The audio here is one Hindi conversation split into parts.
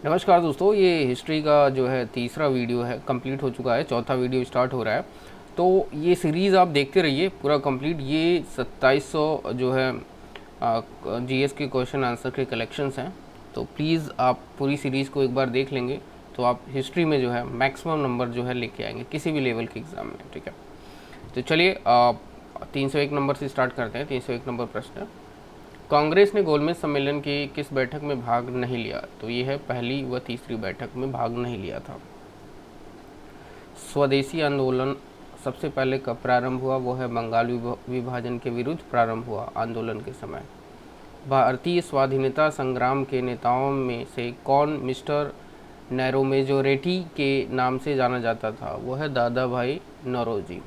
नमस्कार दोस्तों, ये हिस्ट्री का जो है तीसरा वीडियो है, कंप्लीट हो चुका है। चौथा वीडियो स्टार्ट हो रहा है। तो ये सीरीज़ आप देखते रहिए पूरा कंप्लीट। ये 2700 जो है जीएस के क्वेश्चन आंसर के कलेक्शंस हैं। तो प्लीज़ आप पूरी सीरीज़ को एक बार देख लेंगे तो आप हिस्ट्री में जो है मैक्सिमम नंबर जो है लेके आएंगे किसी भी लेवल के एग्ज़ाम में। ठीक है, तो चलिए 301 नंबर से स्टार्ट करते हैं। 301 नंबर प्रश्न, कांग्रेस ने गोलमेज सम्मेलन की किस बैठक में भाग नहीं लिया? तो ये है पहली व तीसरी बैठक में भाग नहीं लिया था। स्वदेशी आंदोलन सबसे पहले कब प्रारंभ हुआ? वो है बंगाल विभाजन के विरुद्ध प्रारंभ हुआ आंदोलन के समय। भारतीय स्वाधीनता संग्राम के नेताओं में से कौन मिस्टर नैरोमेजोरिटी के नाम से जाना जाता था? वो है दादा भाई नौरोजी।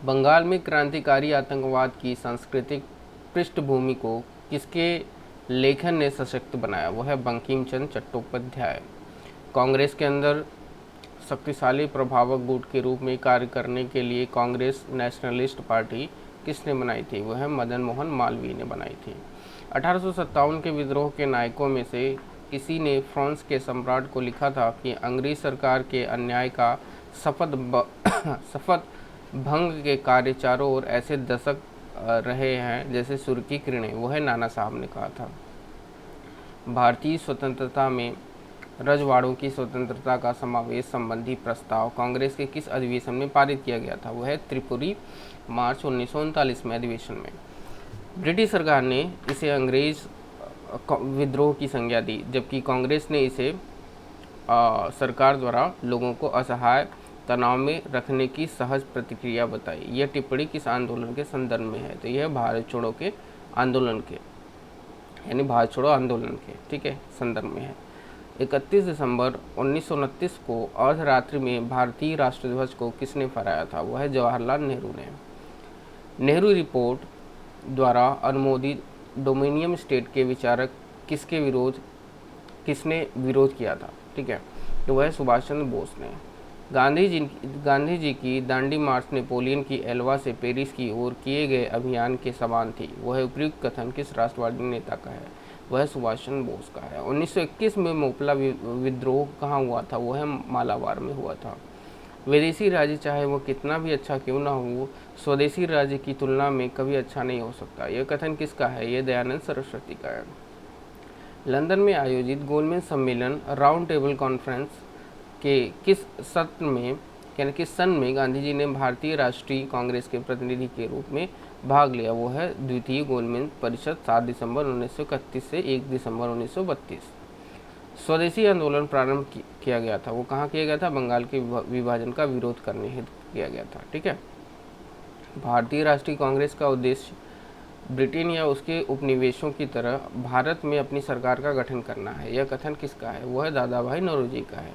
बंगाल में क्रांतिकारी आतंकवाद की सांस्कृतिक पृष्ठभूमि को किसके लेखन ने सशक्त बनाया? वो है बंकिम चंद्र चट्टोपाध्याय। कांग्रेस के अंदर शक्तिशाली प्रभावक गुट के रूप में कार्य करने के लिए कांग्रेस नेशनलिस्ट पार्टी किसने बनाई थी? वह है मदन मोहन मालवीय ने बनाई थी। 1857 के विद्रोह के नायकों में से किसी ने फ्रांस के सम्राट को लिखा था कि अंग्रेज सरकार के अन्याय का शपथ भंग के कार्य चारों ओर ऐसे दशक रहे हैं जैसे सूर्य की किरणें। वो है नाना साहब ने कहा था। भारतीय स्वतंत्रता में रजवाड़ों की स्वतंत्रता का समावेश संबंधी प्रस्ताव कांग्रेस के किस अधिवेशन में पारित किया गया था? वह है त्रिपुरी मार्च 1939 में अधिवेशन में। ब्रिटिश सरकार ने इसे अंग्रेज विद्रोह की संज्ञा दी, जबकि कांग्रेस ने इसे सरकार द्वारा लोगों को असहाय तनाव में रखने की सहज प्रतिक्रिया बताई। यह टिप्पणी किस आंदोलन के संदर्भ में है? तो यह भारत छोड़ो के आंदोलन के, यानी भारत छोड़ो आंदोलन के, ठीक है, संदर्भ में है। 31 दिसंबर 1929 को अर्धरात्रि में भारतीय राष्ट्रध्वज को किसने फहराया था? वह है जवाहरलाल नेहरू ने। नेहरू रिपोर्ट द्वारा अनुमोदित डोमिनियन स्टेट के विचारक किसने विरोध किया था? ठीक है, तो वह सुभाष चंद्र बोस ने। गांधी जी की दांडी मार्च नेपोलियन की एल्वा से पेरिस की ओर किए गए अभियान के समान थी। वह उपयुक्त कथन किस राष्ट्रवादी नेता का है? वह सुभाष चंद्र बोस का है। 1921 में मोपला विद्रोह कहाँ हुआ था? वह मालाबार में हुआ था। विदेशी राज्य चाहे वो कितना भी अच्छा क्यों ना हो, स्वदेशी राज्य की तुलना में कभी अच्छा नहीं हो सकता। यह कथन किसका है? यह दयानंद सरस्वती का है। लंदन में आयोजित गोलमेज सम्मेलन राउंड टेबल कॉन्फ्रेंस के किस सत्र में, यानी किस सन में गांधी जी ने भारतीय राष्ट्रीय कांग्रेस के प्रतिनिधि के रूप में भाग लिया? वो है द्वितीय गोलमेज परिषद 7 दिसंबर 1931 से 1 दिसंबर 1932। स्वदेशी आंदोलन प्रारंभ किया गया था, वो कहाँ किया गया था? बंगाल के विभाजन का विरोध करने हेतु किया गया था। ठीक है, भारतीय राष्ट्रीय कांग्रेस का उद्देश्य ब्रिटेन या उसके उपनिवेशों की तरह भारत में अपनी सरकार का गठन करना है। यह कथन किसका है? वो है दादा भाई नौरोजी का है।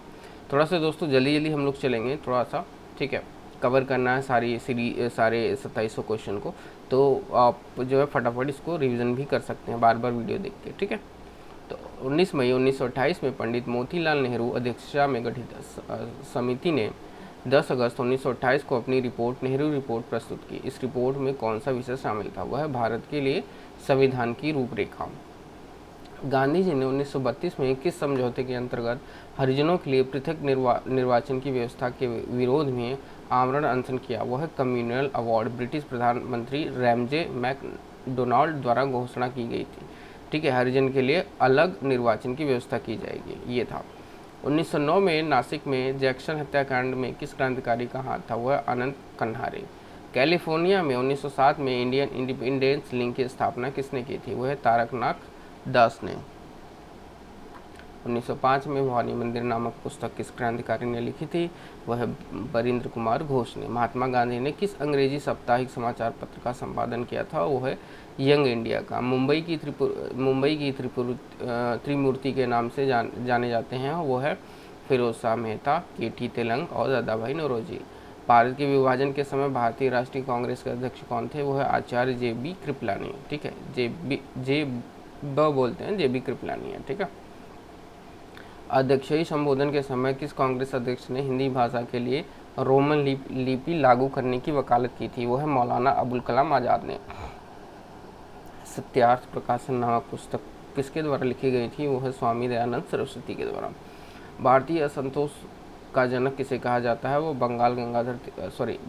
थोड़ा सा दोस्तों जल्दी हम लोग चलेंगे थोड़ा सा, ठीक है, कवर करना है सारे 2700 क्वेश्चन को। तो आप जो है फटाफट इसको रिवीजन भी कर सकते हैं बार बार वीडियो देख के। ठीक है, तो 19 मई 1928 में पंडित मोतीलाल नेहरू अध्यक्षता में गठित समिति ने 10 अगस्त 1928 को अपनी रिपोर्ट नेहरू रिपोर्ट प्रस्तुत की। इस रिपोर्ट में कौन सा विषय शामिल था? वह भारत के लिए संविधान की रूपरेखा। गांधी जी ने 1932 में किस समझौते के अंतर्गत हरिजनों के लिए पृथक निर्वाचन की व्यवस्था के विरोध में आमरण अनशन किया? वह कम्युनल अवार्ड ब्रिटिश प्रधानमंत्री रैमजे मैकडोनाल्ड द्वारा घोषणा की गई थी। ठीक है, हरिजन के लिए अलग निर्वाचन की व्यवस्था की जाएगी, ये था। 1909 में नासिक में जैक्सन हत्याकांड में किस क्रांतिकारी का हाथ था? वह अनंत कन्हारे। कैलिफोर्निया में 1907 में इंडियन इंडिपेंडेंस लीग की स्थापना किसने की थी? वह तारकनाथ दास ने। 1905 में भवानी मंदिर नामक पुस्तक किस क्रांतिकारी ने लिखी थी? वह बरिंद्र कुमार घोष ने। महात्मा गांधी ने किस अंग्रेजी साप्ताहिक समाचार पत्र का संपादन किया था? वो है यंग इंडिया का। मुंबई की त्रिमूर्ति के नाम से जाने जाते हैं, वो है फिरोज शाह मेहता, केटी तेलंग और दादा भाई नौरोजी। भारत के विभाजन के समय भारतीय राष्ट्रीय कांग्रेस के अध्यक्ष कौन थे? वो है आचार्य JB कृपलानी। ठीक है, जे बोलते हैं, JB कृपलानी है। ठीक है, अध्यक्षीय संबोधन के समय किस कांग्रेस अध्यक्ष ने हिंदी भाषा के लिए रोमन लिपि लागू करने की वकालत की थी? वो है मौलाना अबुल कलाम आज़ाद ने। सत्यार्थ प्रकाशन नामक पुस्तक किसके द्वारा लिखी गई थी? वो है स्वामी दयानंद सरस्वती के द्वारा। भारतीय असंतोष का जनक किसे कहा जाता है? वो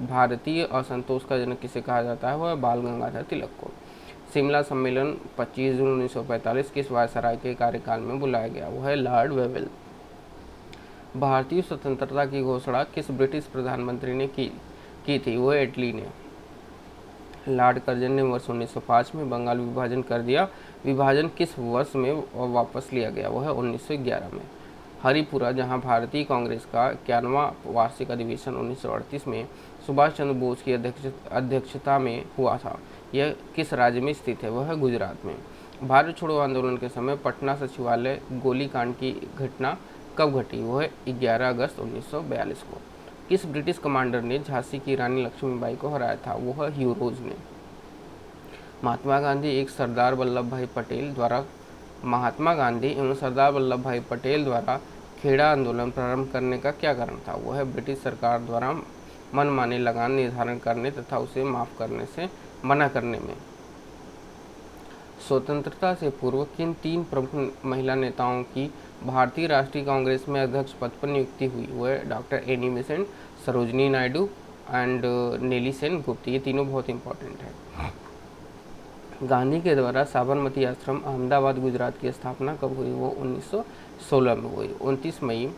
भारतीय असंतोष का जनक किसे कहा जाता है? वह बाल गंगाधर तिलक को। शिमला सम्मेलन 25 जून 1945 किस वायसराय के कार्यकाल में बुलाया गया? वो है लॉर्ड वेवेल। भारतीय स्वतंत्रता की घोषणा किस ब्रिटिश प्रधानमंत्री ने की थी? वो इटली ने। लॉर्ड कर्जन ने वर्ष 1905 में बंगाल विभाजन कर दिया। विभाजन किस वर्ष में वापस लिया गया? वो है 1911 में। हरिपुरा, जहां भारतीय कांग्रेस का 91वां वार्षिक अधिवेशन 1938 में सुभाष चंद्र बोस की अध्यक्षता में हुआ था, यह किस राज्य में स्थित है? वह है गुजरात में। भारत छोड़ो आंदोलन के समय पटना सचिवालय गोलीकांड की घटना कब घटी? वो है 11 अगस्त 1942 को। किस ब्रिटिश कमांडर ने झांसी की रानी लक्ष्मीबाई को हराया था? वो है ह्यू रोज ने। महात्मा गांधी एवं सरदार वल्लभ भाई पटेल द्वारा खेड़ा आंदोलन प्रारंभ करने का क्या कारण था? वो है ब्रिटिश सरकार द्वारा मनमाने लगान निर्धारण करने तथा उसे माफ करने से मना करने में। स्वतंत्रता से पूर्व किन 3 प्रमुख महिला नेताओं की भारतीय राष्ट्रीय कांग्रेस में अध्यक्ष पद पर नियुक्ति हुई? वो है doctor Annie Besant, Sarojini Naidu and Nellie Sengupta. ये तीनों बहुत इंपॉर्टेंट है। गांधी के द्वारा साबरमती आश्रम अहमदाबाद गुजरात की स्थापना कब हुई? वो 1916 में हुई। 29 मई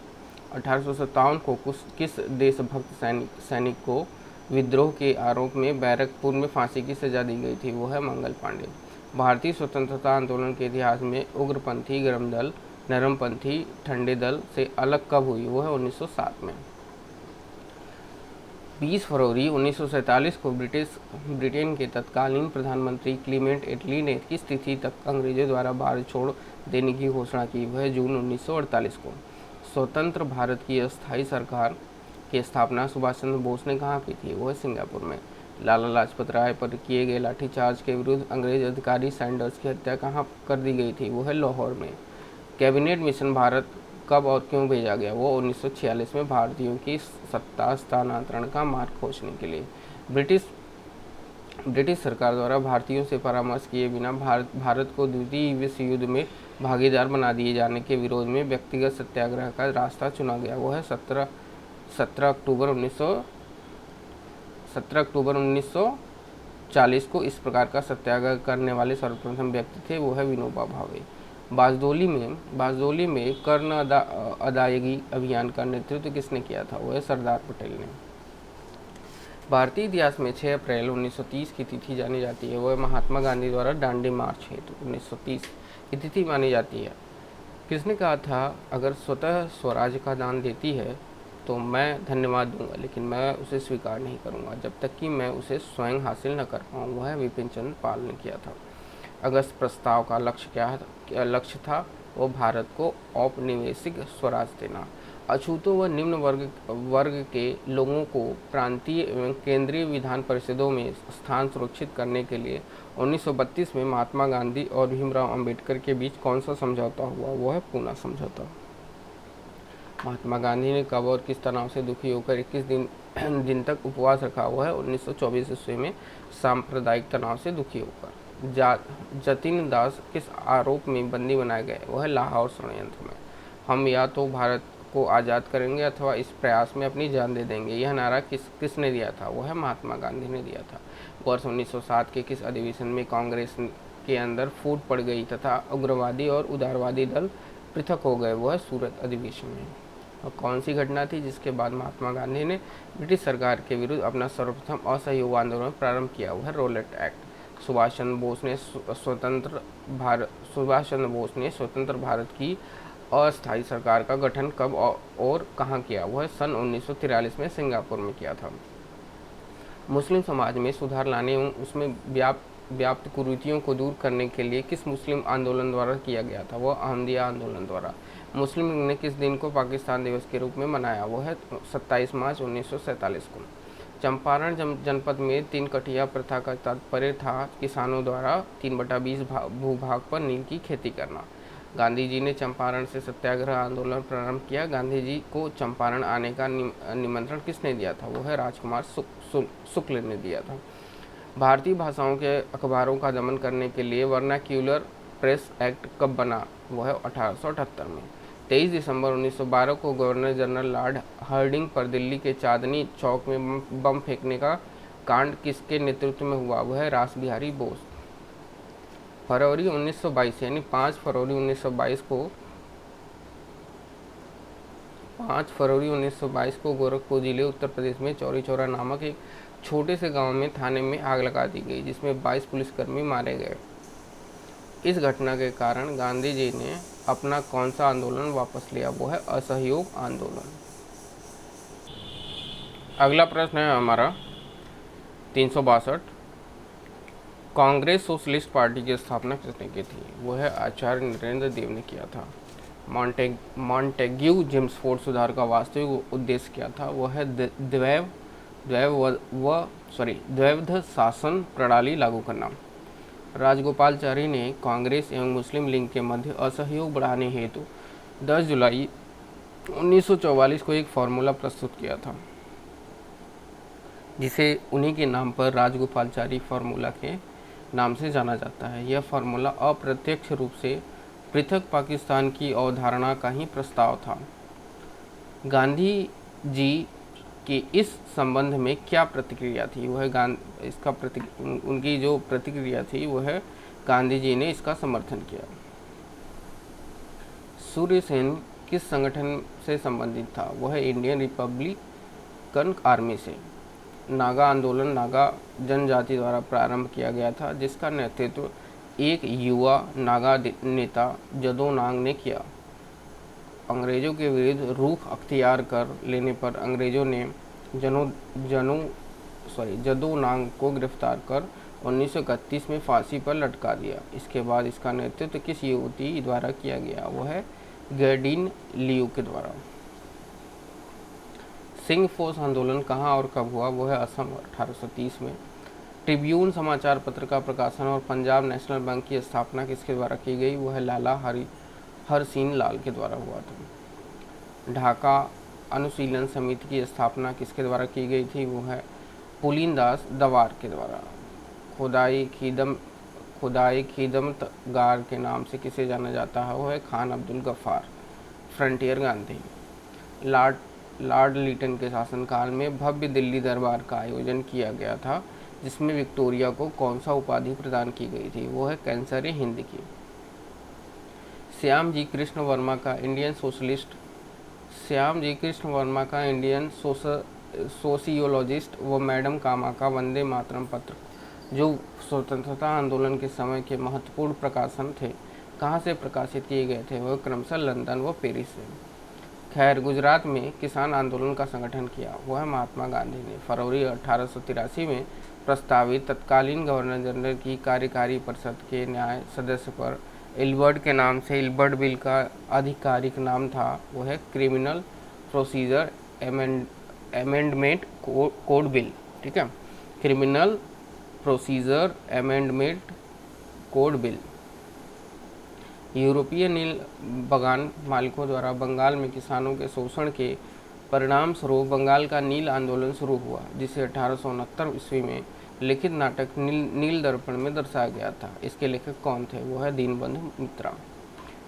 1857 को किस देशभक्त सैनिक को विद्रोह के आरोप में बैरकपुर में फांसी की सजा दी गई थी? वो है मंगल पांडे। भारतीय स्वतंत्रता आंदोलन के इतिहास में उग्रपंथी गर्म दल, नरमपंथी ठंडे दल से अलग कब हुई? वो है 1907 में। 20 फरवरी 1947 को ब्रिटेन के तत्कालीन प्रधानमंत्री क्लीमेंट एटली ने किस तिथि तक अंग्रेजों द्वारा भारत छोड़ देने की घोषणा की? वह जून 1948 को। स्वतंत्र भारत की अस्थायी सरकार की स्थापना सुभाष चंद्र बोस ने कहाँ की थी? वो है सिंगापुर में। लाला लाजपत राय पर किए गए लाठीचार्ज के विरुद्ध अंग्रेज अधिकारी सैंडर्स की हत्या कहाँ कर दी गई थी? वो है लाहौर में। कैबिनेट मिशन भारत कब और क्यों भेजा गया? वो 1946 में भारतीयों की सत्ता हस्तांतरण का मार्ग खोजने के लिए। ब्रिटिश सरकार द्वारा भारतीयों से परामर्श किए बिना भारत को द्वितीय विश्व युद्ध में भागीदार बना दिए जाने के विरोध में व्यक्तिगत सत्याग्रह का रास्ता चुना गया। वो है 17 अक्टूबर 1940 को इस प्रकार का सत्याग्रह करने वाले सर्वप्रथम व्यक्ति थे। वो है विनोबा भावे। बाजदोली में कर्ण अदायगी अभियान का नेतृत्व किसने किया था? वह सरदार पटेल ने। भारतीय इतिहास में 6 अप्रैल 1930 की तिथि जानी जाती है। वह महात्मा गांधी द्वारा दांडी मार्च हेतु 1930 की तिथि मानी जाती है। किसने कहा था, अगर स्वतः स्वराज का दान देती है तो मैं धन्यवाद दूंगा, लेकिन मैं उसे स्वीकार नहीं करूंगा जब तक कि मैं उसे स्वयं हासिल न कर पाऊँ? वह विपिन चंद्र पाल ने किया था। अगस्त प्रस्ताव का लक्ष्य था? वो भारत को औपनिवेशिक स्वराज देना। अछूतों व निम्न वर्ग के लोगों को प्रांतीय एवं केंद्रीय विधान परिषदों में स्थान सुरक्षित करने के लिए 1932 में महात्मा गांधी और भीमराव अंबेडकर के बीच कौन सा समझौता हुआ? वो है पूना समझौता। महात्मा गांधी ने कब और किस तनाव से दुखी होकर 21 दिन तक उपवास रखा? हुआ है 1924 ईस्वी में सांप्रदायिक तनाव से दुखी होकर। जतिन दास किस आरोप में बंदी बनाए गए? वह लाहौर षड्यंत्र में। हम या तो भारत को आज़ाद करेंगे अथवा इस प्रयास में अपनी जान दे देंगे, यह नारा किसने दिया था? वह महात्मा गांधी ने दिया था। वर्ष 1907 के किस अधिवेशन में कांग्रेस के अंदर फूट पड़ गई तथा उग्रवादी और उदारवादी दल पृथक हो गए? वह सूरत अधिवेशन में। और कौन सी घटना थी जिसके बाद महात्मा गांधी ने ब्रिटिश सरकार के विरुद्ध अपना सर्वप्रथम असहयोग आंदोलन प्रारंभ किया? वह रोलेट एक्ट। सुभाष चंद्र बोस ने स्वतंत्र भारत की अस्थायी सरकार का गठन कब और कहाँ किया? वह सन 1943 में सिंगापुर में किया था। मुस्लिम समाज में सुधार लाने एवं उसमें व्याप्त कुरीतियों को दूर करने के लिए किस मुस्लिम आंदोलन द्वारा किया गया था? वह अहमदिया आंदोलन द्वारा। मुस्लिम लीग ने किस दिन को पाकिस्तान दिवस के रूप में मनाया? वो है 27 मार्च 1947 को। चंपारण जनपद में 3 कटिया प्रथा का तात्पर्य था किसानों द्वारा 3/20 भूभाग पर नील की खेती करना। गांधी जी ने चंपारण से सत्याग्रह आंदोलन प्रारंभ किया। गांधी जी को चंपारण आने का निमंत्रण किसने दिया था? वो है राजकुमार शुक्ल ने दिया था। भारतीय भाषाओं के अखबारों का दमन करने के लिए वर्नाक्यूलर प्रेस एक्ट कब बना? वो है 1878 में। 23 दिसंबर 1912 को गवर्नर जनरल लॉर्ड हार्डिंग पर दिल्ली के चांदनी चौक में बम फेंकने का कांड किसके नेतृत्व में हुआ? वह है रासबिहारी बोस। फरवरी 1922 यानी 5 फरवरी 1922 को 5 फरवरी 1922 को गोरखपुर जिले उत्तर प्रदेश में चौरी चौरा नामक एक छोटे से गांव में थाने में आग लगा दी गई, जिसमें 22 पुलिसकर्मी मारे गए। इस घटना के कारण गांधी जी ने अपना कौन सा आंदोलन वापस लिया? वो है असहयोग आंदोलन। अगला प्रश्न है हमारा 362। कांग्रेस सोशलिस्ट पार्टी की स्थापना किसने की थी? वो है आचार्य नरेंद्र देव ने किया था। मॉन्टेग्यू जेम्सफोर्ड सुधार का वास्तविक उद्देश्य क्या था? वह है द्वैध शासन प्रणाली लागू करना। राजगोपालाचारी ने कांग्रेस एवं मुस्लिम लीग के मध्य असहयोग बढ़ाने हेतु 10 जुलाई 1944 को एक फार्मूला प्रस्तुत किया था, जिसे उन्हीं के नाम पर राजगोपालाचारी फार्मूला के नाम से जाना जाता है। यह फार्मूला अप्रत्यक्ष रूप से पृथक पाकिस्तान की अवधारणा का ही प्रस्ताव था। गांधी जी की इस संबंध में क्या प्रतिक्रिया थी? वह उनकी जो प्रतिक्रिया थी वह गांधी जी ने इसका समर्थन किया। सूर्य सेन किस संगठन से संबंधित था? वह इंडियन रिपब्लिकन आर्मी से। नागा आंदोलन नागा जनजाति द्वारा प्रारंभ किया गया था, जिसका नेतृत्व एक युवा नागा नेता जदो नांग ने किया। अंग्रेजों के विरुद्ध रुख अख्तियार कर लेने पर अंग्रेजों ने जदो नांग को गिरफ्तार कर 1931 में फांसी पर लटका दिया। इसके बाद इसका नेतृत्व किस युवती द्वारा किया गया? वह है गर्डिन लियू के द्वारा। सिंह फोर्स आंदोलन कहाँ और कब हुआ? वो है असम 1830 में। ट्रिब्यून समाचार पत्र का प्रकाशन और पंजाब नेशनल बैंक की स्थापना किसके द्वारा की गई? वो है लाला हरसिंह लाल के द्वारा हुआ था। ढाका अनुशीलन समिति की स्थापना किसके द्वारा की गई थी? वो है पुलिनदास दवार के द्वारा। खुदाई खिदमतगार के नाम से किसे जाना जाता है? वो है खान अब्दुल गफ्फार। फ्रंटियर गांधी। लॉर्ड लिटन के शासनकाल में भव्य दिल्ली दरबार का आयोजन किया गया था, जिसमें विक्टोरिया को कौन सा उपाधि प्रदान की गई थी? वो है कैंसर हिंद की। श्याम जी कृष्ण वर्मा का इंडियन सोशियोलॉजिस्ट व मैडम कामा का वंदे मातरम पत्र, जो स्वतंत्रता आंदोलन के समय के महत्वपूर्ण प्रकाशन थे, कहाँ से प्रकाशित किए गए थे? वह क्रमशः लंदन व पेरिस से। खैर, गुजरात में किसान आंदोलन का संगठन किया, वह है महात्मा गांधी ने। फरवरी 1883 में प्रस्तावित तत्कालीन गवर्नर जनरल की कार्यकारी परिषद के न्याय सदस्य पर इल्बर्ट के नाम से इल्बर्ट बिल का आधिकारिक नाम था, वह है criminal procedure amendment code bill. ठीक है, criminal procedure amendment code bill. यूरोपीय नील बागान मालिकों द्वारा बंगाल में किसानों के शोषण के परिणाम स्वरूप बंगाल का नील आंदोलन शुरू हुआ, जिसे 1869 ईस्वी में लिखित नाटक नील दर्पण में दर्शाया गया था। इसके लेखक कौन थे? वो है दीनबंधु मित्रा।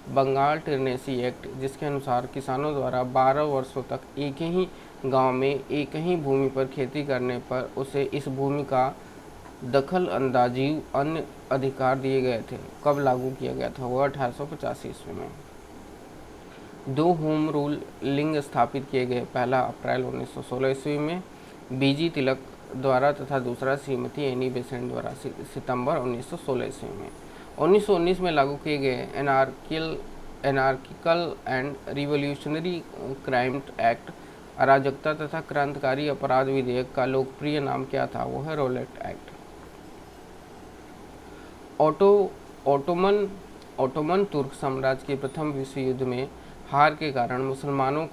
बंगाल टेनेसी एक्ट, जिसके अनुसार किसानों द्वारा 12 वर्षों तक एक ही गांव में एक ही भूमि पर खेती करने पर उसे इस भूमि का दखल अंदाजी अन्य अधिकार दिए गए थे, कब लागू किया गया था? वह 1885 ईस्वी में। 2 होम रूल लिंग स्थापित किए गए, पहला अप्रैल 1916 ईस्वी में बीजी तिलक द्वारा तथा दूसरा श्रीमती एनी बेसेंट द्वारा सितंबर 1916 ईस्वी में। 1919 में लागू किए गए anarchical and revolutionary crime act, अराजकता तथा क्रांतिकारी अपराध विधेयक का लोकप्रिय नाम क्या था? वो है रोलेट एक्ट। ओटोमन तुर्क साम्राज्य के प्रथम विश्व युद्ध में हार के कारण मुसलमानों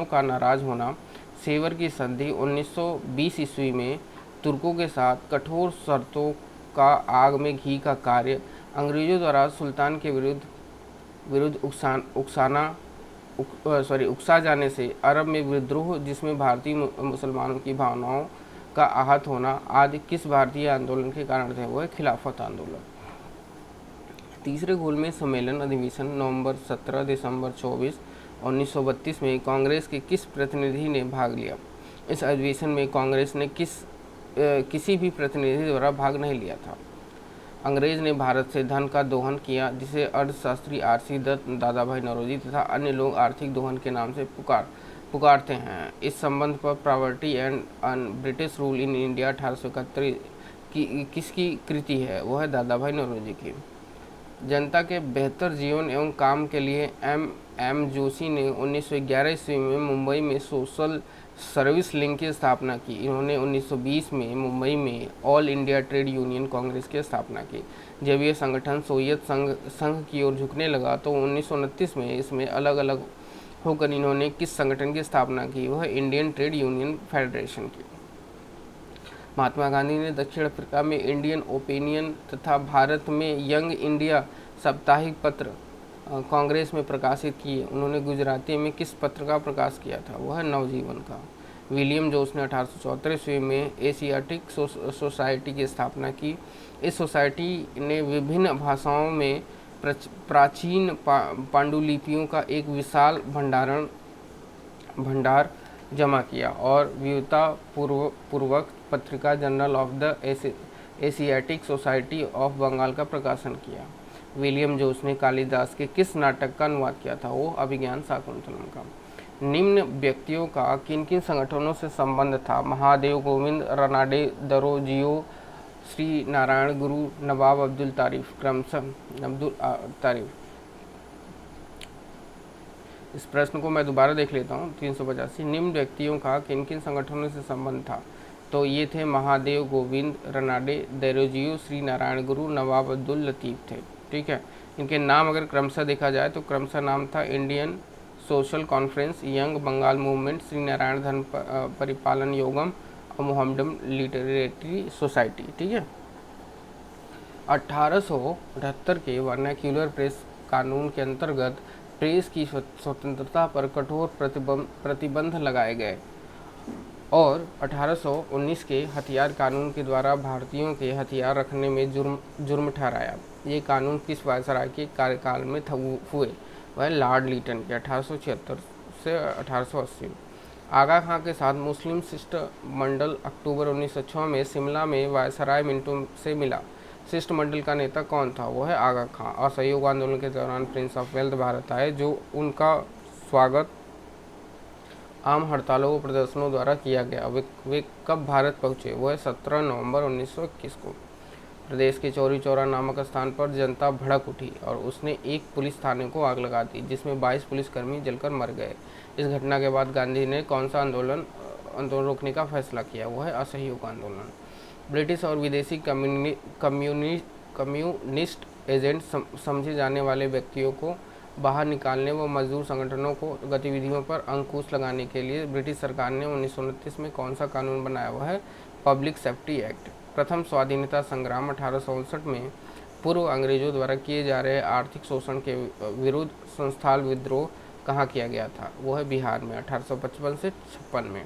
का नाराज होना, सेवर की संधि 1920 ईस्वी में तुर्कों के साथ कठोर शर्तों का आग में घी का कार्य, अंग्रेजों द्वारा सुल्तान के विरुद्ध उकसा जाने से अरब में विद्रोह, जिसमें भारतीय मुसलमानों की भावनाओं का आहत होना आदि किस भारतीय आंदोलन के कारण थे? वो है खिलाफत आंदोलन। तीसरे गोलमेज सम्मेलन अधिवेशन नवंबर 17 दिसंबर 24 1932 में कांग्रेस के किस प्रतिनिधि ने भाग लिया? इस अधिवेशन में कांग्रेस ने किसी भी प्रतिनिधि द्वारा भाग नहीं लिया था। अंग्रेज ने भारत से धन का दोहन किया, जिसे अर्थशास्त्री आर.सी. दत्त, दादा भाई नौरोजी तथा अन्य लोग आर्थिक दोहन के नाम से पुकारते हैं। इस संबंध पर property and un British rule in India 1871 की किसकी कृति है? वह है दादा भाई नौरोजी की। जनता के बेहतर जीवन एवं काम के लिए एम जोशी ने 1911 ईस्वी में मुंबई में सोशल सर्विस लीग की स्थापना की। इन्होंने 1920 में मुंबई में all India trade union Congress की स्थापना की। जब यह संगठन सोवियत संघ की ओर झुकने लगा तो 1929 में इसमें अलग अलग होकर इन्होंने किस संगठन की स्थापना की? वह इंडियन ट्रेड यूनियन फेडरेशन की। महात्मा गांधी ने दक्षिण अफ्रीका में इंडियन ओपिनियन तथा भारत में यंग इंडिया साप्ताहिक पत्र कांग्रेस में प्रकाशित किए। उन्होंने गुजराती में किस पत्र का प्रकाश किया था? वह नवजीवन का। विलियम जोस ने 1874 ईस्वी में एशियाटिक सोसाइटी की स्थापना की। इस सोसाइटी ने विभिन्न भाषाओं में प्राचीन पांडुलिपियों का एक विशाल भंडार जमा किया और विविधता पूर्वक पत्रिका journal of the Asiatic society of Bengal का प्रकाशन किया। विलियम जोस ने कालिदास के किस नाटक का अनुवाद किया था? वो अभिज्ञान शाकुंतलम का। निम्न व्यक्तियों का किन किन संगठनों से संबंध था? महादेव गोविंद, रनाडे दरोजियो, श्री नारायण गुरु, नवाब अब्दुल तारीफ क्रमशः अब्दुल तारीफ। इस प्रश्न को मैं दोबारा देख लेता हूँ। 385 निम्न व्यक्तियों का किन किन संगठनों से संबंध था? तो ये थे महादेव गोविंद, रनाडे दरोजियो, श्री नारायण गुरु, नवाब अब्दुल लतीफ़ थे। ठीक है, इनके नाम अगर क्रमशः देखा जाए तो क्रमशः नाम था Indian social conference, young Bengal movement, Shri Narayana Dhana Paripalana योगम और मोहम्मडन लिटरेरी सोसाइटी। ठीक है, 1878 के वर्नाक्यूलर प्रेस कानून के अंतर्गत प्रेस की स्वतंत्रता पर कठोर प्रतिबंध लगाए गए और 1819 के हथियार कानून के द्वारा भारतीयों के हथियार रखने में जुर्म ठहराया। ये कानून किस वायसराय के कार्यकाल में हुए? वह लॉर्ड लिटन के 1876 से 1880। आगा खां के साथ मुस्लिम शिष्टमंडल अक्टूबर 1906 में शिमला में वायसराय मिंटो से मिला। शिष्टमंडल का नेता कौन था? वो है आगा खां। असहयोग आंदोलन के दौरान प्रिंस ऑफ वेल्स भारत आए, जो उनका स्वागत आम हड़तालों व प्रदर्शनों द्वारा किया गया। वे कब भारत पहुँचे? वो है 17 नवंबर 1921 को। प्रदेश के चौरी चौरा नामक स्थान पर जनता भड़क उठी और उसने एक पुलिस थाने को आग लगा दी, जिसमें 22 पुलिसकर्मी जलकर मर गए। इस घटना के बाद गांधी ने कौन सा आंदोलन रोकने का फैसला किया? वो है असहयोग आंदोलन। ब्रिटिश और विदेशी कम्युनिस्ट एजेंट समझे जाने वाले व्यक्तियों को बाहर निकालने व मजदूर संगठनों को गतिविधियों पर अंकुश लगाने के लिए ब्रिटिश सरकार ने 1929 में कौन सा कानून बनाया? हुआ है पब्लिक सेफ्टी एक्ट। प्रथम स्वाधीनता संग्राम 1859 में पूर्व अंग्रेजों द्वारा किए जा रहे आर्थिक शोषण के विरुद्ध संस्थाल विद्रोह कहाँ किया गया था? वो है बिहार में 1855 से 56 में।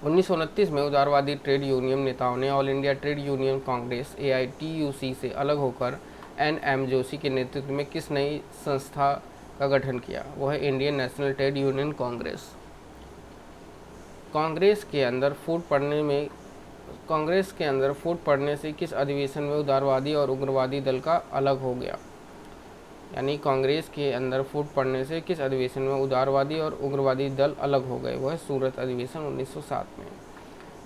1929 में उदारवादी ट्रेड यूनियन नेताओं ने all India trade union Congress AITUC से अलग होकर NM जोशी के नेतृत्व में किस नई संस्था का गठन किया? वो है Indian national trade union Congress. Congress के अंदर फूट पड़ने से किस अधिवेशन में उदारवादी और उग्रवादी दल का अलग हो गया? यानी कांग्रेस के अंदर फूट पड़ने से किस अधिवेशन में उदारवादी और उग्रवादी दल अलग हो गए? वह सूरत अधिवेशन 1907 में।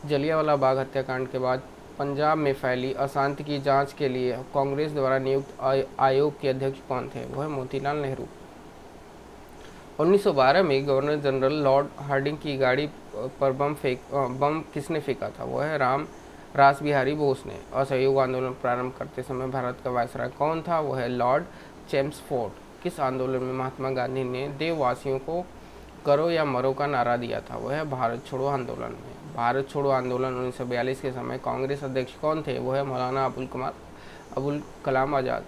जलियांवाला बाग हत्याकांड के बाद पंजाब में फैली अशांति की जांच के लिए कांग्रेस द्वारा नियुक्त आयोग के अध्यक्ष कौन थे? वह मोतीलाल नेहरू। 1912 में गवर्नर जनरल लॉर्ड हार्डिंग की गाड़ी पर बम किसने फेंका था? वह है रास बिहारी बोस ने। असहयोग आंदोलन प्रारंभ करते समय भारत का वायसराय कौन था? वह है लॉर्ड चेम्सफोर्ड। किस आंदोलन में महात्मा गांधी ने देववासियों को करो या मरो का नारा दिया था? वह है भारत छोड़ो आंदोलन में। भारत छोड़ो आंदोलन 1942 के समय कांग्रेस अध्यक्ष कौन थे? वो है मौलाना अबुल कलाम आज़ाद।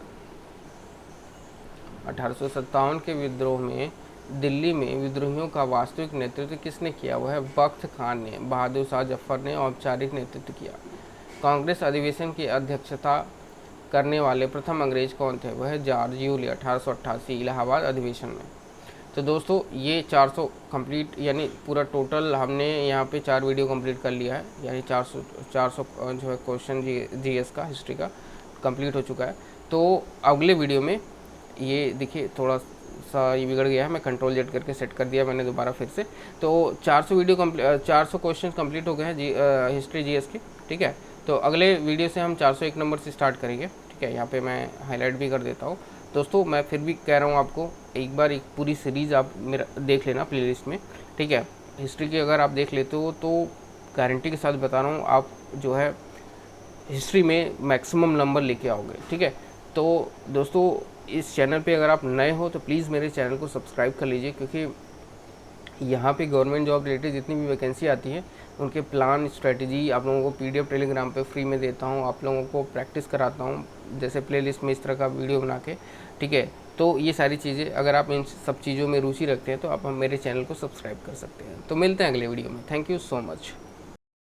1857 के विद्रोह में दिल्ली में विद्रोहियों का वास्तविक नेतृत्व किसने किया? वह बख्त खान ने। बहादुर शाह जफर ने औपचारिक नेतृत्व किया। कांग्रेस अधिवेशन की अध्यक्षता करने वाले प्रथम अंग्रेज कौन थे? वह जॉर्ज यूली 1888 इलाहाबाद अधिवेशन में। तो दोस्तों ये 400 कंप्लीट, यानी पूरा टोटल हमने यहाँ पे 4 वीडियो कंप्लीट कर लिया है, यानी 400 जो है क्वेश्चन जीएस का, हिस्ट्री का कंप्लीट हो चुका है। तो अगले वीडियो में ये देखिए थोड़ा सा ये बिगड़ गया है, मैं कंट्रोल जेड करके सेट कर दिया मैंने दोबारा फिर से। तो 400 क्वेश्चन कंप्लीट हो गए हैं हिस्ट्री जीएस के, ठीक है। तो अगले वीडियो से हम 401 नंबर से स्टार्ट करेंगे, ठीक है। यहाँ पे मैं हाईलाइट भी कर देता हूँ। दोस्तों मैं फिर भी कह रहा हूँ आपको, एक बार एक पूरी सीरीज़ आप मेरा देख लेना प्लेलिस्ट में, ठीक है। हिस्ट्री की अगर आप देख लेते हो तो गारंटी के साथ बता रहा हूँ, आप जो है हिस्ट्री में मैक्सिमम नंबर लेके आओगे, ठीक है। तो दोस्तों इस चैनल पे अगर आप नए हो तो प्लीज़ मेरे चैनल को सब्सक्राइब कर लीजिए, क्योंकि यहाँ पे गवर्नमेंट जॉब रिलेटेड जितनी भी वैकेंसी आती है उनके प्लान स्ट्रेटजी आप लोगों को पीडीएफ टेलीग्राम पे फ्री में देता हूँ, आप लोगों को प्रैक्टिस कराता हूँ, जैसे प्लेलिस्ट में इस तरह का वीडियो बना के, ठीक है। तो ये सारी चीज़ें अगर आप इन सब चीज़ों में रुचि रखते हैं तो आप मेरे चैनल को सब्सक्राइब कर सकते हैं। तो मिलते हैं अगले वीडियो में। Thank you so much.